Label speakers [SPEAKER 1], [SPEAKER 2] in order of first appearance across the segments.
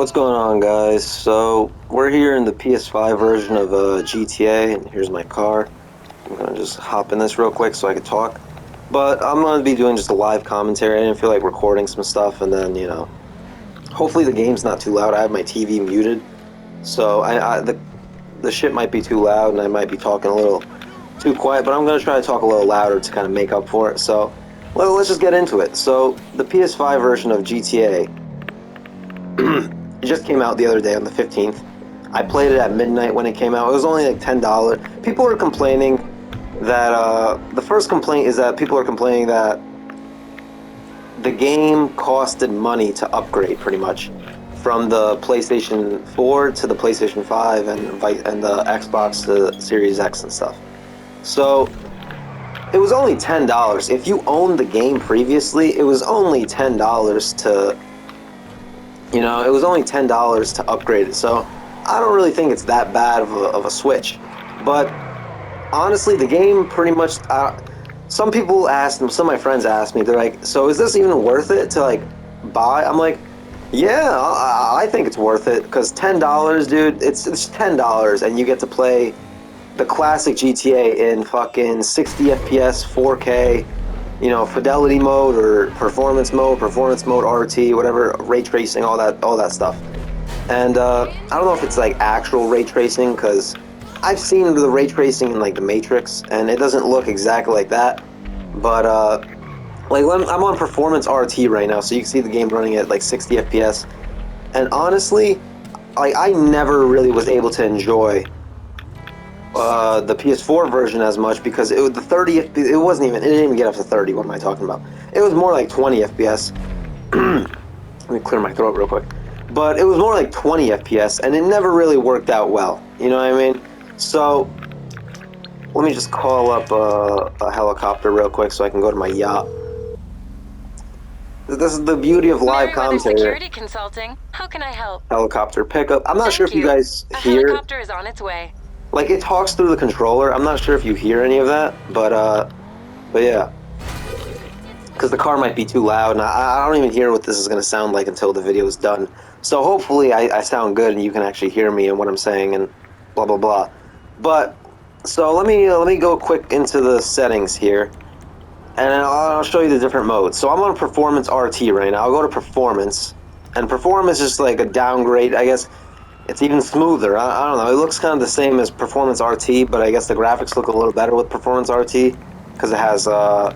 [SPEAKER 1] What's going on, guys? So, we're here in the PS5 version of GTA, and here's my car. I'm gonna just hop in this real quick so I can talk. But I'm gonna be doing just a live commentary. I didn't feel like recording some stuff, and then, hopefully the game's not too loud. I have my TV muted, so the shit might be too loud, and I might be talking a little too quiet, but I'm gonna try to talk a little louder to kind of make up for it. So, well, let's just get into it. So, the PS5 version of GTA. It just came out the other day on the 15th. I played it at midnight when it came out. It was only like $10. People are complaining that, the first complaint is that people are complaining that the game costed money to upgrade, pretty much, from the PlayStation 4 to the PlayStation 5 and the Xbox to the Series X and stuff. So, it was only $10. If you owned the game previously, it was only $10 to... it was only $10 to upgrade it, so I don't really think it's that bad of a switch. But honestly, the game pretty much. Some people asked, some of my friends asked me, they're like, "So is this even worth it to like buy?" I'm like, "Yeah, I think it's worth it because $10, dude. It's $10, and you get to play the classic GTA in fucking 60 FPS, 4K." Fidelity mode or performance mode RT, whatever, ray tracing, all that stuff. And I don't know if it's like actual ray tracing, because I've seen the ray tracing in like the Matrix, and it doesn't look exactly like that. But like I'm on performance RT right now, so you can see the game running at like 60 FPS. And honestly, like I never really was able to enjoy the PS4 version as much because it was the 30. It didn't even get up to 30. What am I talking about? It was more like 20 FPS. Let me clear my throat real quick. But it was more like 20 FPS, and it never really worked out well. You know what I mean? So let me just call up a helicopter real quick so I can go to my yacht. This is the beauty of live commentary.
[SPEAKER 2] Security Consulting. How can I help?
[SPEAKER 1] Helicopter pickup. I'm not sure if you guys hear.
[SPEAKER 2] A helicopter is on its way.
[SPEAKER 1] Like, it talks through the controller. I'm not sure if you hear any of that, but yeah. Because the car might be too loud, and I don't even hear what this is going to sound like until the video is done. So hopefully I sound good and you can actually hear me and what I'm saying and blah, blah, blah. But, so let me go quick into the settings here, and I'll show you the different modes. So I'm on Performance RT right now. I'll go to Performance, and Performance is just like a downgrade, I guess. It's even smoother. I don't know. It looks kind of the same as Performance RT, but I guess the graphics look a little better with Performance RT because it has, I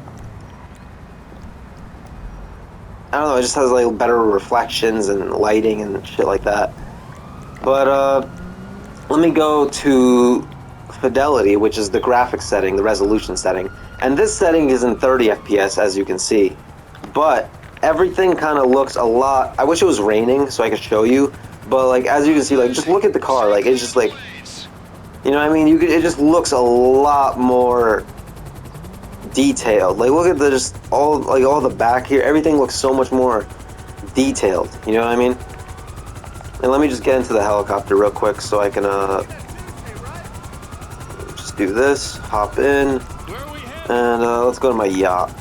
[SPEAKER 1] don't know, it just has like better reflections and lighting and shit like that. But let me go to Fidelity, which is the graphics setting, the resolution setting. And this setting is in 30 FPS, as you can see. But everything kind of looks a lot... I wish it was raining so I could show you. But, like, as you can see, like, just look at the car. Like, it's just, like... You know what I mean? It just looks a lot more detailed. Like, look at all the back here. Everything looks so much more detailed. You know what I mean? And let me just get into the helicopter real quick so I can, just do this. Hop in. And, let's go to my yacht.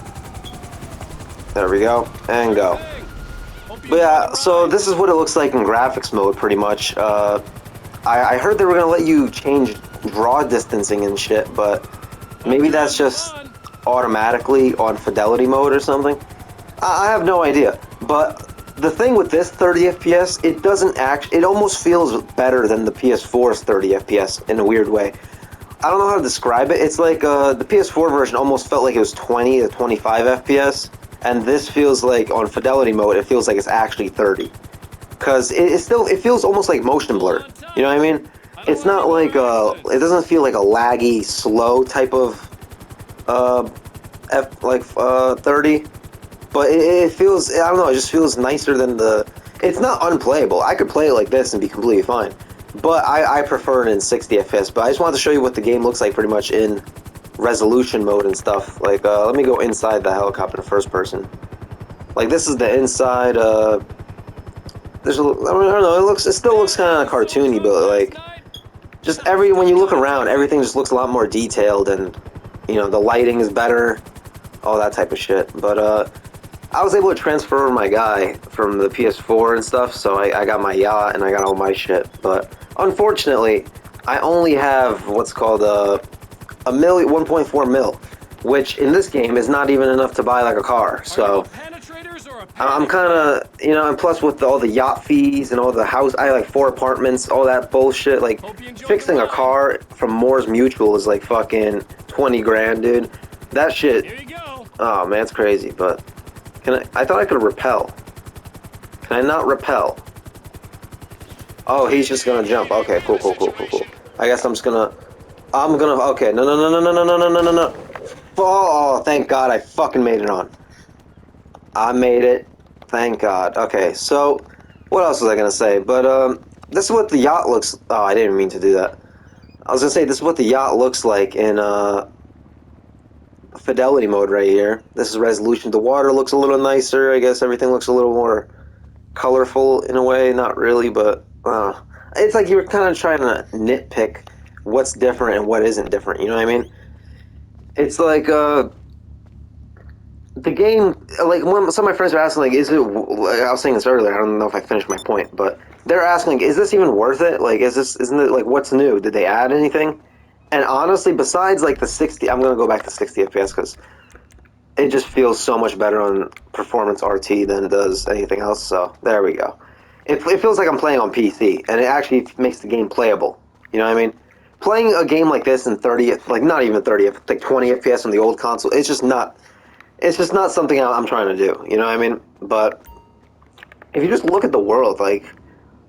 [SPEAKER 1] There we go. And go. But yeah, so this is what it looks like in graphics mode, pretty much. I heard they were going to let you change draw distancing and shit, but maybe that's just automatically on fidelity mode or something. I have no idea. But the thing with this 30 FPS, it almost feels better than the PS4's 30 FPS in a weird way. I don't know how to describe it. It's like the PS4 version almost felt like it was 20 to 25 FPS. And this feels like, on fidelity mode, it feels like it's actually 30. Because it feels almost like motion blur. You know what I mean? It's not like, it doesn't feel like a laggy, slow type of, 30. But it feels, I don't know, it just feels nicer than it's not unplayable. I could play it like this and be completely fine. But I prefer it in 60 FPS. But I just wanted to show you what the game looks like pretty much in resolution mode and stuff. Like, let me go inside the helicopter in first person. Like, this is the inside. There's I don't know. It still looks kind of cartoony, but like, just when you look around, everything just looks a lot more detailed, and the lighting is better, all that type of shit. But I was able to transfer over my guy from the PS4 and stuff, so I got my yacht and I got all my shit. But unfortunately, I only have what's called a million, 1.4 mil, which in this game is not even enough to buy like a car. So I'm kind of, you know, and plus with all the yacht fees and all the house, I have like 4 apartments, all that bullshit. Like fixing a car from Moore's Mutual is like fucking 20 grand, dude. That shit. Oh man, it's crazy. But I thought I could repel. Can I not repel? Oh, he's just gonna jump. Okay, cool. I guess I'm gonna. Okay, no. Oh, thank God I fucking made it on. I made it. Thank God. Okay, so what else was I gonna say? But this is what the yacht looks. Oh, I didn't mean to do that. I was gonna say this is what the yacht looks like in fidelity mode right here. This is resolution. The water looks a little nicer. I guess everything looks a little more colorful in a way. Not really, but it's like you were kind of trying to nitpick what's different and what isn't different. You know what I mean? It's like the game. Like when some of my friends are asking, like, is it? Like, I was saying this earlier. I don't know if I finished my point, but they're asking, like, is this even worth it? Like, isn't it like what's new? Did they add anything? And honestly, besides like the 60, I'm gonna go back to 60 FPS because it just feels so much better on performance RT than it does anything else. So there we go. It feels like I'm playing on PC, and it actually makes the game playable. You know what I mean? Playing a game like this in 30, like not even 30, like 20 FPS on the old console, it's just not something I'm trying to do. You know what I mean? But if you just look at the world, like,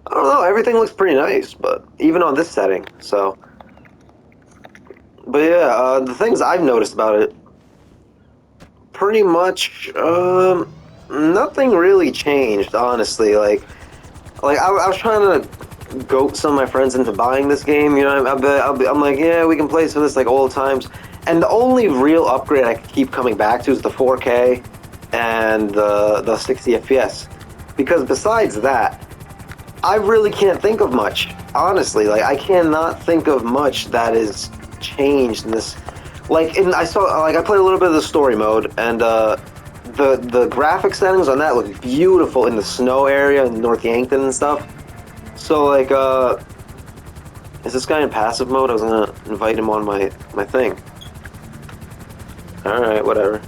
[SPEAKER 1] I don't know, everything looks pretty nice, but even on this setting, so. But yeah, the things I've noticed about it, pretty much, nothing really changed, honestly. Like I was trying to goat some of my friends into buying this game, you know. I'm like, yeah, we can play some of this like old times. And the only real upgrade I keep coming back to is the 4K and the 60 FPS. Because besides that, I really can't think of much, honestly. Like, I cannot think of much that is changed in this. Like, I played a little bit of the story mode, and the graphic settings on that look beautiful in the snow area in North Yankton and stuff. So, like, is this guy in passive mode? I was gonna invite him on my thing. Alright, whatever.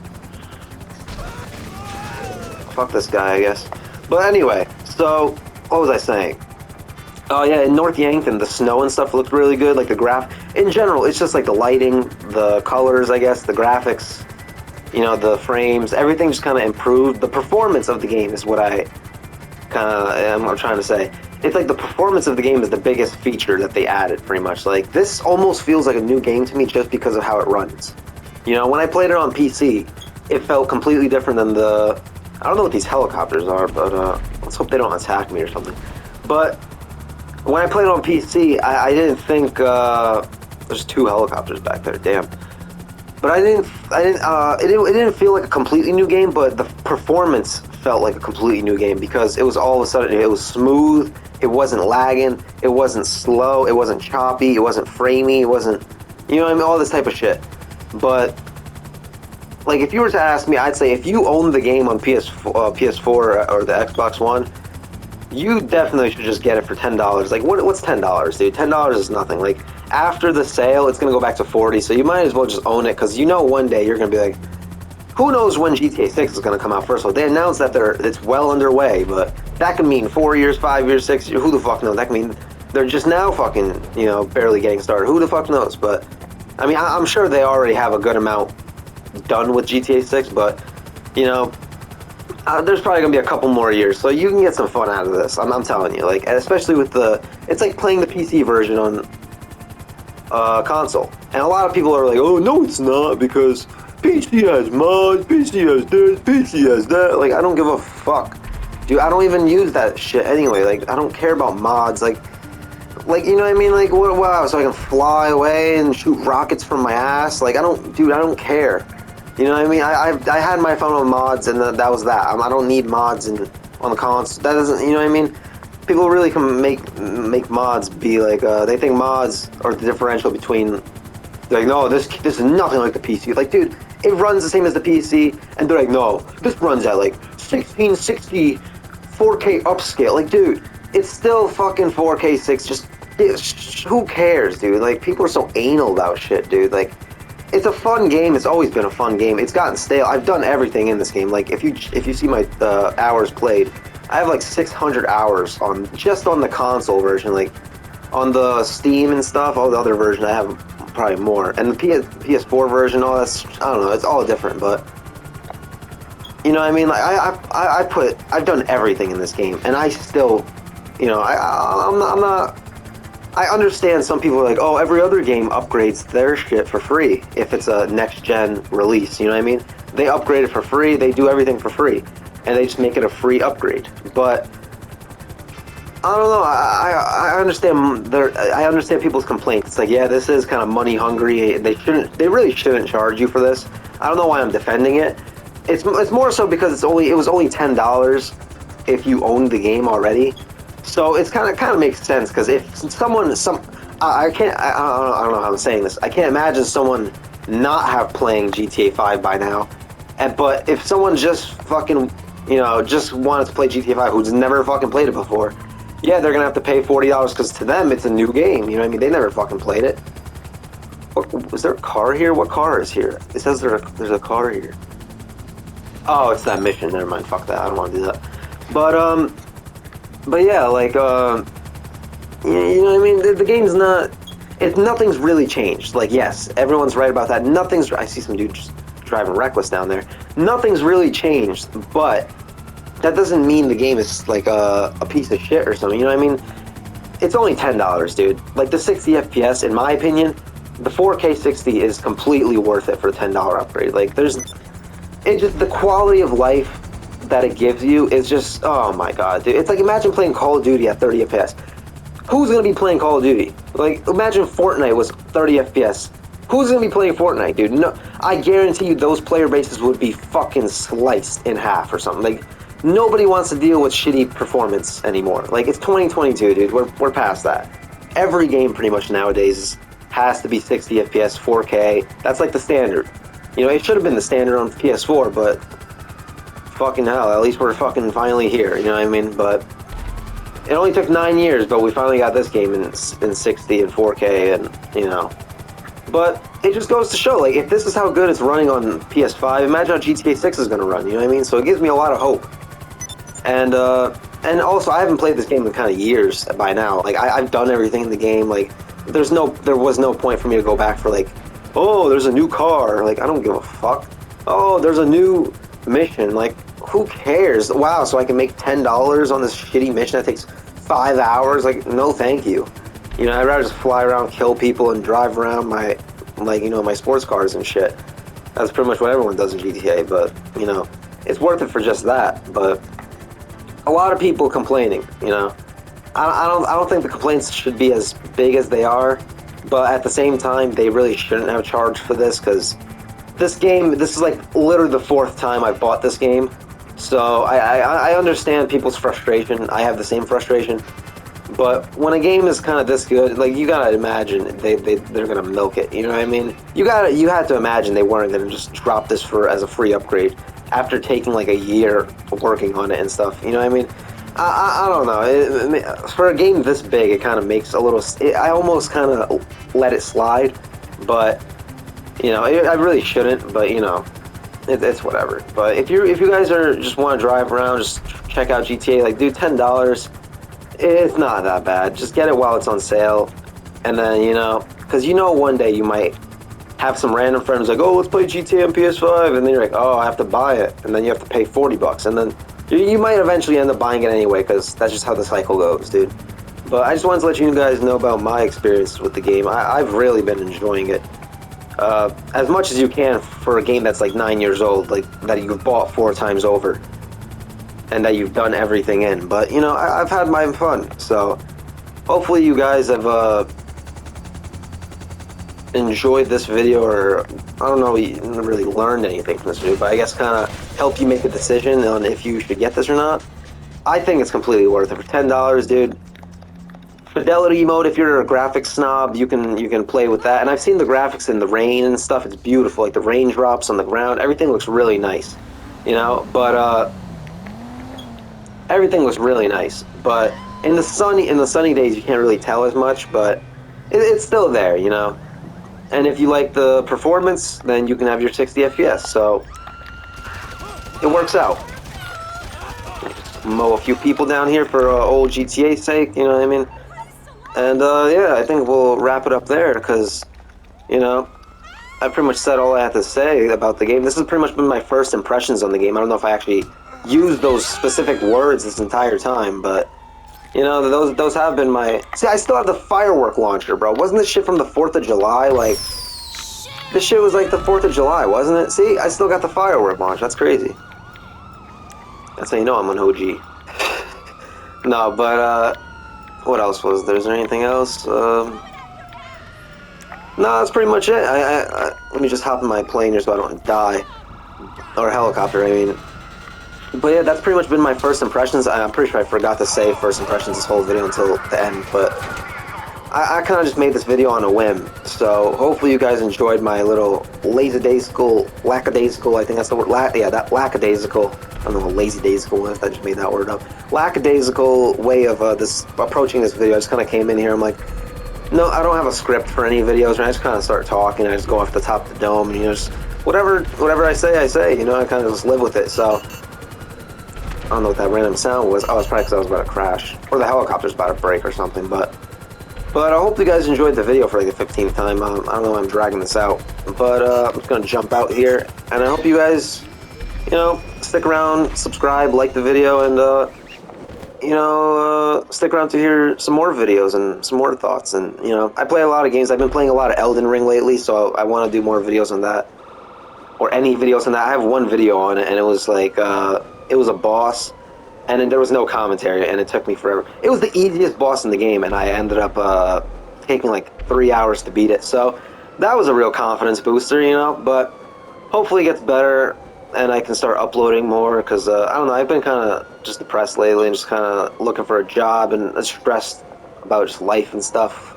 [SPEAKER 1] Fuck this guy, I guess. But anyway, so, what was I saying? Oh yeah, in North Yankton, the snow and stuff looked really good. Like in general, it's just like the lighting, the colors, I guess, the graphics, you know, the frames, everything just kind of improved. The performance of the game is what I'm trying to say. It's like the performance of the game is the biggest feature that they added, pretty much. Like, this almost feels like a new game to me just because of how it runs. You know, when I played it on PC, it felt completely different than I don't know what these helicopters are, but let's hope they don't attack me or something. But when I played it on PC, I didn't think there's 2 helicopters back there. Damn. But it didn't feel like a completely new game, but the performance felt like a completely new game because it was all of a sudden, it was smooth, it wasn't lagging, it wasn't slow, it wasn't choppy, it wasn't framey, it wasn't, you know what I mean, all this type of shit. But like, if you were to ask me, I'd say if you own the game on PS4 or the Xbox One, you definitely should just get it for $10. Like, what's $10, dude? $10 is nothing. Like, after the sale, it's gonna go back to $40, so you might as well just own it, because you know one day you're gonna be like, who knows when GTA 6 is gonna come out. First of all, they announced that it's well underway, but that could mean 4 years, 5 years, 6 years, who the fuck knows? That could mean they're just now fucking, you know, barely getting started. Who the fuck knows? But, I mean, I'm sure they already have a good amount done with GTA 6, but, you know, there's probably gonna be a couple more years, so you can get some fun out of this. I'm telling you, like, especially with it's like playing the PC version on console. And a lot of people are like, oh no, it's not, because PC has mods, PC has this, PC has that. Like, I don't give a fuck, dude. I don't even use that shit anyway. Like, I don't care about mods. Like, you know what I mean? Like, wow, so I can fly away and shoot rockets from my ass. Like, I don't care. You know what I mean? I had my phone on mods, and that was that. I don't need mods on the console. That doesn't, you know what I mean? People really can make mods be like, they think mods are the differential between, they're like, no, this is nothing like the PC. Like, dude, it runs the same as the PC, and they're like, no, this runs at like 1660 4K upscale. Like, dude, it's still fucking 4K 6. Just, who cares, dude? Like, people are so anal about shit, dude. Like, it's a fun game. It's always been a fun game. It's gotten stale. I've done everything in this game. Like, if you see my hours played, I have like 600 hours on just on the console version. Like, on the Steam and stuff, all the other versions, I have probably more. And the PS4 version, all that's, I don't know, it's all different, but you know what I mean? Like, I've done everything in this game, and I still, you know, I'm not. I understand some people are like, oh, every other game upgrades their shit for free if it's a next-gen release, you know what I mean? They upgrade it for free, they do everything for free, and they just make it a free upgrade. But I don't know, I understand I understand people's complaints. It's like, yeah, this is kind of money hungry. They really shouldn't charge you for this. I don't know why I'm defending it. It's more so because it was only $10 if you owned the game already. So it's kind of makes sense, because if I don't know how I'm saying this. I can't imagine someone not have playing GTA 5 by now. But if someone just fucking, you know, just wanted to play GTA 5 who's never fucking played it before, yeah, they're gonna have to pay $40 because to them it's a new game. You know what I mean? They never fucking played it. Is there a car here? What car is here? It says there's a car here. Oh, it's that mission. Never mind. Fuck that. I don't want to do that. But yeah, like, you know what I mean? The game's not... nothing's really changed. Like, yes, everyone's right about that. I see some dude just driving reckless down there. Nothing's really changed, but that doesn't mean the game is, like, a piece of shit or something. You know what I mean? It's only $10, dude. Like, the 60 FPS, in my opinion, the 4K 60 is completely worth it for a $10 upgrade. Like, the quality of life that it gives you is just, oh my god, dude. It's like, imagine playing Call of Duty at 30 FPS. Who's gonna be playing Call of Duty? Like, imagine Fortnite was 30 FPS. Who's gonna be playing Fortnite, dude? No, I guarantee you those player bases would be fucking sliced in half or something. Like, nobody wants to deal with shitty performance anymore. Like, it's 2022, dude. We're past that. Every game pretty much nowadays has to be 60 FPS, 4K. That's like the standard. You know, it should have been the standard on PS4, but fucking hell, at least we're fucking finally here, you know what I mean? But it only took 9 years, but we finally got this game in 60 and 4K, and, you know. But it just goes to show, like, if this is how good it's running on PS5, imagine how GTA 6 is going to run, you know what I mean? So it gives me a lot of hope. And also, I haven't played this game in kind of years by now. Like, I've done everything in the game. Like, there was no point for me to go back for, like, oh, there's a new car. Like, I don't give a fuck. Oh, there's a new mission. Like, who cares? Wow, so I can make $10 on this shitty mission that takes 5 hours? Like, no thank you. You know, I'd rather just fly around, kill people, and drive around my, like, you know, my sports cars and shit. That's pretty much what everyone does in GTA, but, you know, it's worth it for just that. But a lot of people complaining, you know. I don't think the complaints should be as big as they are, but at the same time, they really shouldn't have charged for this, because this is like literally the 4th time I've bought this game. So I understand people's frustration. I have the same frustration. But when a game is kind of this good, like, you gotta imagine they're gonna milk it. You know what I mean? You had to imagine they weren't gonna just drop this as a free upgrade after taking like a year working on it and stuff. You know what I mean? I don't know. For a game this big, it kind of makes a little... I almost kind of let it slide, but, you know, I really shouldn't, but, you know, it's whatever. But if you guys just want to drive around, just check out GTA, like, dude, $10, it's not that bad. Just get it while it's on sale, and then, you know, because you know one day you might have some random friends like, oh, let's play GTA on PS5, and then you're like, oh, I have to buy it, and then you have to pay $40, and then you might eventually end up buying it anyway, because that's just how the cycle goes, dude. But I just wanted to let you guys know about my experience with the game. I've really been enjoying it. As much as you can for a game that's like 9 years old, like, that you've bought 4 times over, and that you've done everything in. But, you know, I've had my fun, so hopefully you guys have enjoyed this video, or, I don't know, you really learned anything from this video, but I guess kind of help you make a decision on if you should get this or not. I think it's completely worth it for $10, dude. Fidelity mode, if you're a graphics snob, you can play with that. And I've seen the graphics in the rain and stuff. It's beautiful. Like, the raindrops on the ground, everything looks really nice, you know. But everything was really nice. But in the sunny days, you can't really tell as much, but it's still there, you know. And if you like the performance, then you can have your 60 FPS. So it works out. Mow a few people down here for old GTA's sake, you know what I mean? And yeah, I think we'll wrap it up there because, you know, I pretty much said all I had to say about the game. This has pretty much been my first impressions on the game. I don't know if I actually used those specific words this entire time, but you know, those have been my. See, I still have the firework launcher, bro. Wasn't this shit from the 4th of July? Like, this shit was like the 4th of July, wasn't it? See, I still got the firework launcher. That's crazy. That's how you know I'm an OG. No, but what else was there? Is there anything else? No, that's pretty much it. Let me just hop in my plane here so I don't die. Or helicopter, I mean. But yeah, that's pretty much been my first impressions. I'm pretty sure I forgot to say first impressions this whole video until the end, but I kind of just made this video on a whim. So hopefully you guys enjoyed my little lackadaisical, I think that's the word, that lackadaisical, I don't know, lazy-daisical, if I just made that word up. Lackadaisical way of approaching this video. I just kind of came in here, I'm like, no, I don't have a script for any videos, right? I just kind of start talking, I just go off the top of the dome, and you know, just whatever I say, you know, I kind of just live with it, so. I don't know what that random sound was. Oh, it's probably because I was about to crash. Or the helicopter's about to break or something, but I hope you guys enjoyed the video for like the 15th time. I don't know why I'm dragging this out, but I'm just going to jump out here, and I hope you guys, you know, stick around, subscribe, like the video, and, you know, stick around to hear some more videos and some more thoughts. And, you know, I play a lot of games. I've been playing a lot of Elden Ring lately, so I want to do more videos on that. Or any videos on that. I have one video on it, and it was like, it was a boss, and then there was no commentary, and it took me forever. It was the easiest boss in the game, and I ended up taking like 3 hours to beat it. So that was a real confidence booster, you know. But hopefully it gets better, and I can start uploading more. Because I don't know, I've been kind of just depressed lately, and just kind of looking for a job, and stressed about just life and stuff.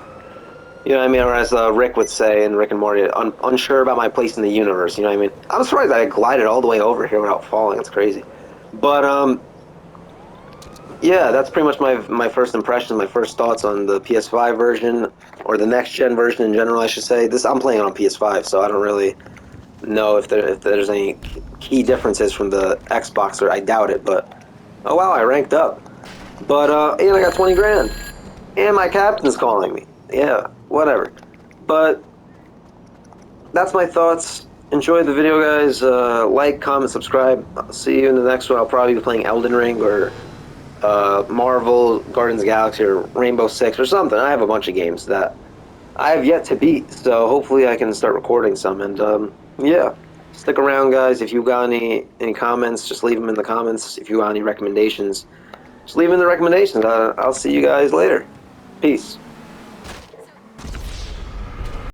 [SPEAKER 1] You know what I mean? Or as Rick would say in Rick and Morty, unsure about my place in the universe. You know what I mean? I'm surprised I glided all the way over here without falling. It's crazy. But yeah, that's pretty much my first impression, my first thoughts on the PS5 version, or the next gen version in general, I should say. I'm playing on PS5, so I don't really know if there's any key differences from the Xbox, or I doubt it. But oh wow, I ranked up. But and I got 20 grand, and my captain's calling me. Yeah, whatever. But that's my thoughts. Enjoy the video, guys. Like, comment, subscribe. I'll see you in the next one. I'll probably be playing Elden Ring, or Marvel, Guardians of the Galaxy, or Rainbow Six, or something. I have a bunch of games that I have yet to beat, so hopefully I can start recording some. And yeah, stick around, guys. If you got any comments, just leave them in the comments. If you got any recommendations, just leave them in the recommendations. I'll see you guys later. Peace.